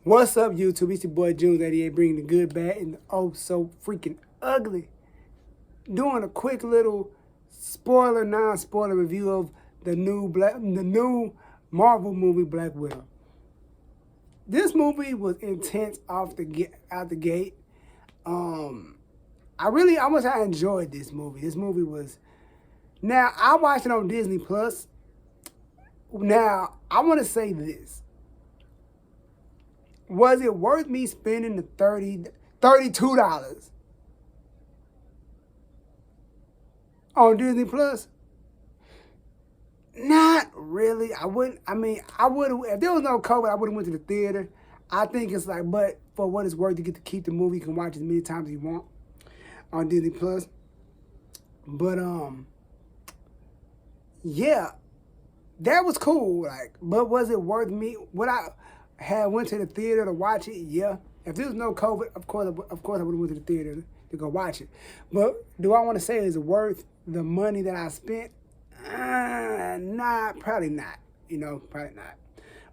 What's up, YouTube? It's your boy Junes88 bringing the good, bad, and the oh so freaking ugly. Doing a quick little spoiler, non-spoiler review of the new Marvel movie Black Widow. This movie was intense out the gate. I must have enjoyed this movie. This movie was. Now I watched it on Disney Plus. Now I want to say this. Was it worth me spending the $32 on Disney Plus? Not really. I wouldn't. I mean, I would have. If there was no COVID, I would have went to the theater. I think it's like, but for what it's worth, you get to keep the movie. You can watch it as many times as you want on Disney Plus. But yeah, that was cool. Like, but was it worth me? Would I have went to the theater to watch it? Yeah. If there was no COVID, of course, I would have went to the theater to go watch it. But do I want to say is it worth the money that I spent? Nah, probably not. Probably not.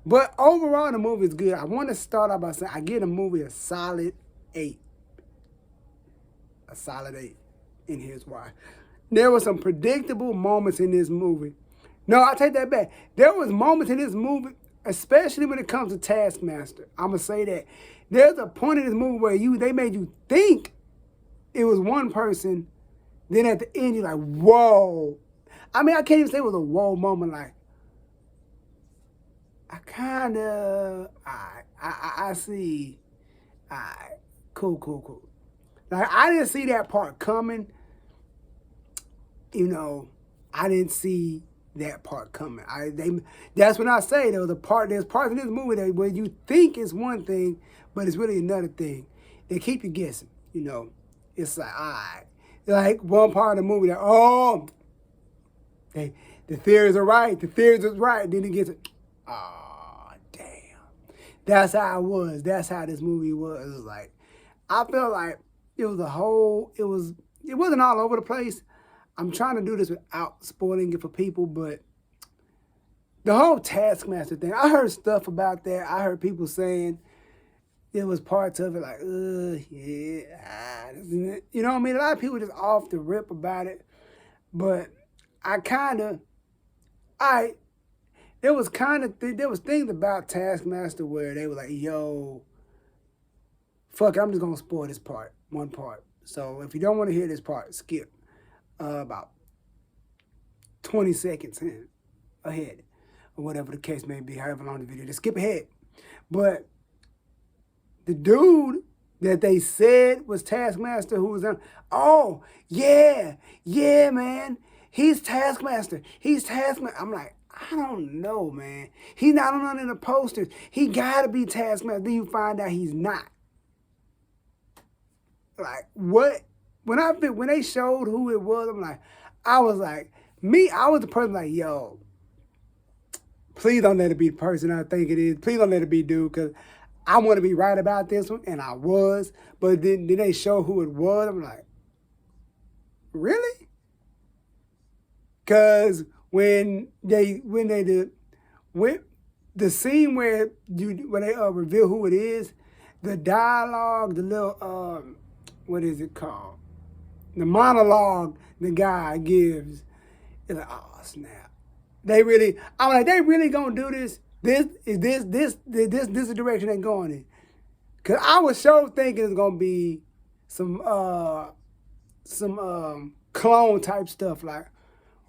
But overall, the movie is good. I want to start off by saying I give the movie a solid 8. A solid 8. And here's why. There were some predictable moments in this movie. No, I take that back. There was moments in this movie, especially when it comes to Taskmaster. I'm going to say that. There's a point in this movie where they made you think it was one person. Then at the end, you're like, whoa. I mean, I can't even say it was a whoa moment. Like, I kind of, I see. All right, cool. Like, I didn't see that part coming. I didn't see that part coming. That's when I say there's parts in this movie that where you think it's one thing, but it's really another thing. They keep you guessing. It's like, all right. Like one part of the movie that, the theories are right. The theories are right. Then it gets, oh, damn. That's how it was. That's how this movie was. It was like, I felt like it wasn't all over the place. I'm trying to do this without spoiling it for people, but the whole Taskmaster thing, I heard stuff about that. I heard people saying there was parts of it like, yeah, you know what I mean? A lot of people just off the rip about it, but there was things about Taskmaster where they were like, yo, fuck it, I'm just gonna spoil this one part. So if you don't want to hear this part, skip about 20 seconds ahead, or whatever the case may be, however long the video, just skip ahead. But the dude that they said was Taskmaster, who was on, oh, yeah, man, he's Taskmaster. I'm like, I don't know, man. He's not on none of the posters. He gotta be Taskmaster. Then you find out he's not. Like, what? When they showed who it was, I was the person like, yo, please don't let it be the person I think it is. Please don't let it be dude, because I want to be right about this one, and I was. But then they show who it was. I'm like, really? Because when the scene where they reveal who it is, the dialogue, the little what is it called? The monologue the guy gives, it's like, oh snap. I'm like, they really gonna do this? This is the direction they going in. Cause I was sure thinking it's gonna be some clone type stuff. Like,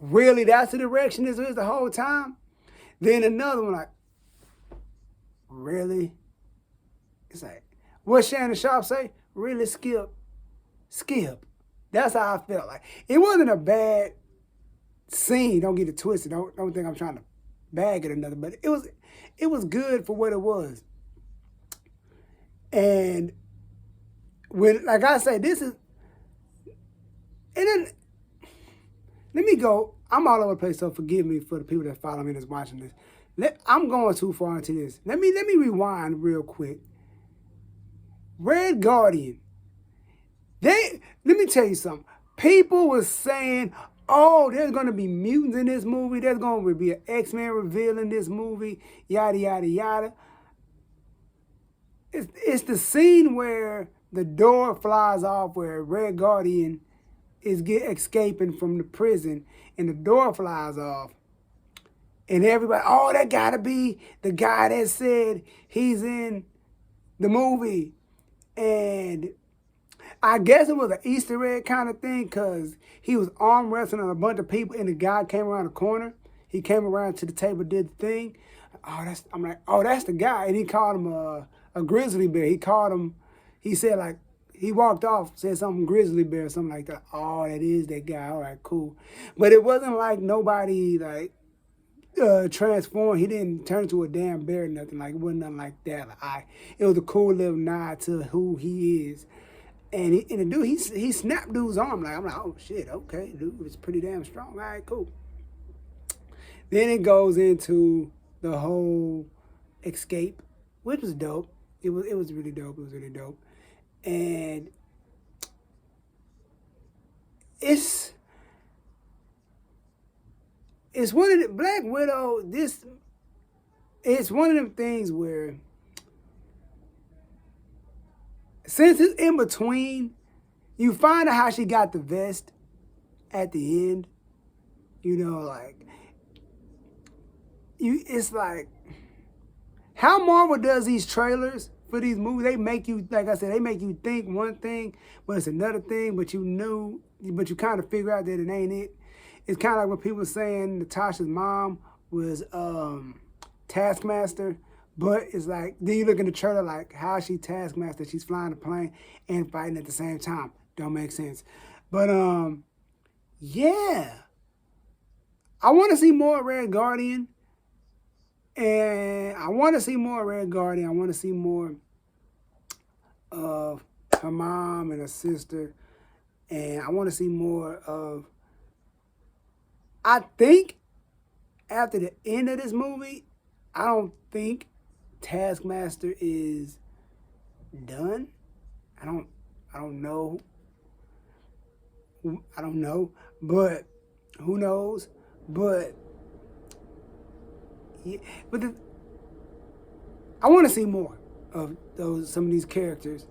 really, that's the direction this is the whole time? Then another one like, really? It's like, what Shannon Sharp say? Really, Skip. That's how I felt. Like, it wasn't a bad scene. Don't get it twisted. Don't think I'm trying to bag it or nothing. But it was good for what it was. And when, like I say, this is, and then let me go. I'm all over the place, so forgive me for the people that follow me that's watching this. I'm going too far into this. Let me rewind real quick. Red Guardian. Let me tell you something. People were saying, oh, there's going to be mutants in this movie. There's going to be an X-Men reveal in this movie. Yada, yada, yada. It's the scene where the door flies off, where Red Guardian is escaping from the prison, and the door flies off, and everybody, oh, that gotta be the guy that said he's in the movie, and I guess it was an Easter egg kind of thing because he was arm wrestling on a bunch of people, and the guy came around the corner. He came around to the table, did the thing. I'm like, oh, that's the guy, and he called him a grizzly bear. He called him. He said like he walked off, said something grizzly bear or something like that. Oh, that is that guy. All right, cool. But it wasn't like nobody like transformed. He didn't turn into a damn bear or nothing. Like it wasn't nothing like that. It was a cool little nod to who he is. And the dude, he snapped dude's arm. I'm like, oh shit, okay, dude, it's pretty damn strong. All right, cool. Then it goes into the whole escape, which was dope. It was really dope. It was really dope. And it's one of the Black Widow. It's one of them things where, since it's in between, you find out how she got the vest at the end. You know, like it's like how Marvel does these trailers for these movies. They make you, like I said, they make you think one thing, but it's another thing. But you kind of figure out that it ain't it. It's kind of like when people saying Natasha's mom was Taskmaster. But it's like, then you look in the trailer like, how is she Taskmaster? She's flying a plane and fighting at the same time. Don't make sense. But, yeah. I want to see more Red Guardian. And I want to see more Red Guardian. I want to see more of her mom and her sister. And I want to see more of... I think after the end of this movie, I don't think Taskmaster is done. I don't know. I don't know, but who knows? But yeah, I want to see more of some of these characters.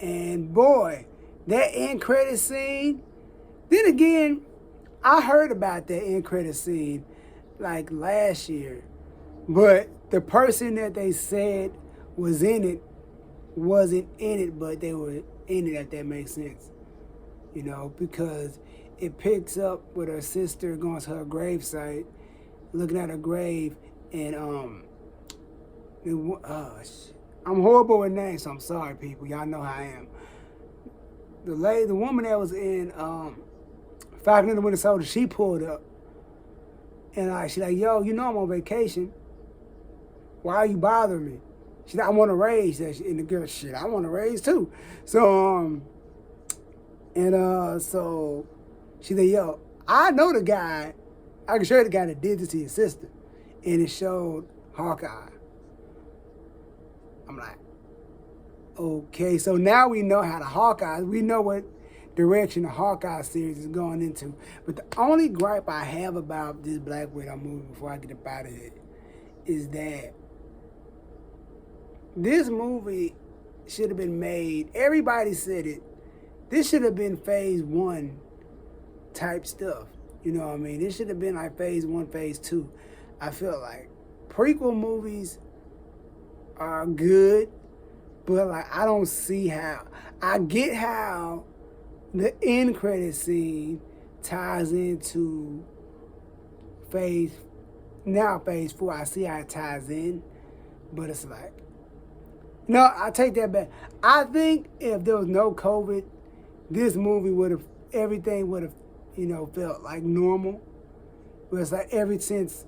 And boy, that end credit scene. Then again, I heard about that end credit scene like last year, but the person that they said was in it wasn't in it, but they were in it, if that makes sense. You know, because it picks up with her sister going to her gravesite, looking at her grave, and I'm horrible with names, so I'm sorry, people. Y'all know how I am. The woman that was in Falcon and the Winter Soldier, she pulled up, and she's like, yo, you know I'm on vacation. Why are you bothering me? She's like, I want to raise. And the girl, shit, I want to raise too. So, so she said, yo, I know the guy. I can show you the guy that did this to your sister. And it showed Hawkeye. I'm like, okay, so now we know how the Hawkeye, we know what direction the Hawkeye series is going into. But the only gripe I have about this Black Widow movie before I get up out of here is that this movie should have been made, everybody said it, this should have been phase 1 type stuff. You know what I mean? This should have been like phase 1, phase 2. I feel like prequel movies are good, but like I don't see how. I get how the end credit scene ties into phase 4. I see how it ties in, but it's like, no, I take that back. I think if there was no COVID, this movie everything would have, felt like normal. But it's like ever since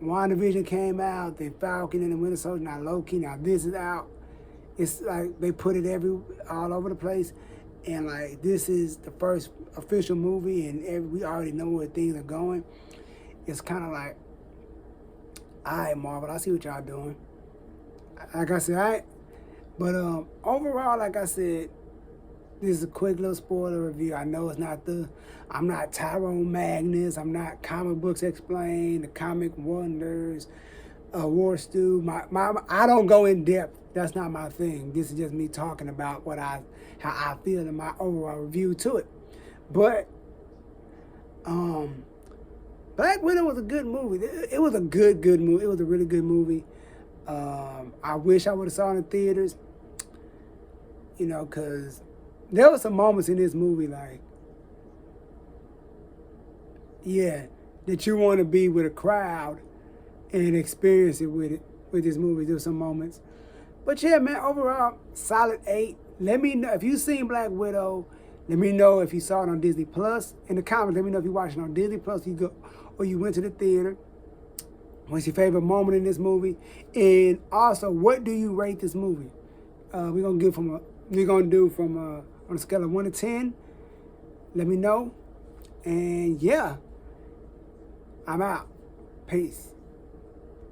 WandaVision came out, then Falcon and the Winter Soldier, now Loki, now this is out. It's like they put it all over the place. And like this is the first official movie, and we already know where things are going. It's kind of like, all right, Marvel, I see what y'all doing. Like I said, all right. But overall, like I said, this is a quick little spoiler review. I know I'm not Tyrone Magnus. I'm not Comic Books Explained, the Comic Wonders. war stew. I don't go in depth. That's not my thing. This is just me talking about how I feel in my overall review to it. But Black Widow was a good movie. It was a good movie. It was a really good movie. I wish I would have saw it in theaters. You know, because there were some moments in this movie like, yeah, that you want to be with a crowd and experience it with this movie. There were some moments. But yeah, man, overall, solid 8. Let me know if you've seen Black Widow. Let me know if you saw it on Disney Plus. In the comments, let me know if you watched it on Disney Plus, or you went to the theater. What's your favorite moment in this movie? And also, what do you rate this movie? We're gonna do from on a scale of 1 to 10. Let me know. And yeah, I'm out. Peace.